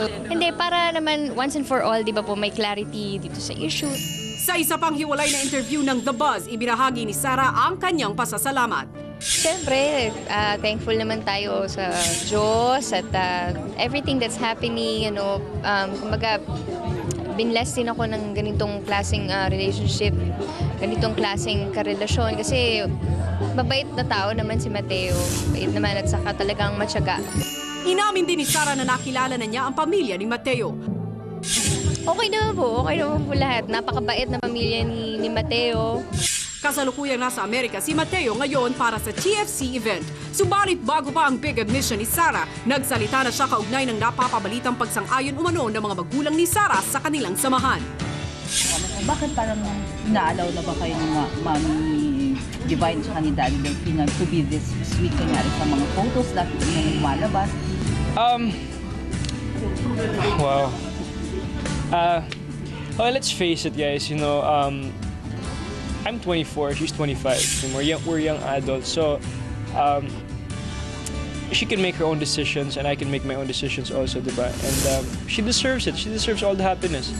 Hindi, para naman once and for all, di ba po, may clarity dito sa issue. Sa isa pang hiwalay na interview ng The Buzz, ibinahagi ni Sara ang kanyang pasasalamat. Siyempre, thankful naman tayo sa Diyos at everything that's happening, kumbaga, binless din ako ng ganitong klaseng relationship, ganitong klaseng karelasyon kasi mabait na tao naman si Mateo, bait naman at saka talagang matyaga. Inamin din ni Sara na nakilala na niya ang pamilya ni Mateo. Okay naman po lahat. Napakabait na pamilya ni Mateo. Kasalukuyang nasa Amerika si Mateo ngayon para sa TFC event. Subalit bago pa ang big admission ni Sara, nagsalita na siya kaugnay ng napapabalitang pagsang-ayon umano ng mga magulang ni Sara sa kanilang samahan. Bakit parang inaalaw na ba kayo ng mami Divine at ni Daddy Delfina to be this sweet kanyari sa mga photos na lumalabas? Wow. Well, let's face it, guys. I'm 24, she's 25. And we're young adults, so she can make her own decisions, and I can make my own decisions also, diba? And she deserves it. She deserves all the happiness.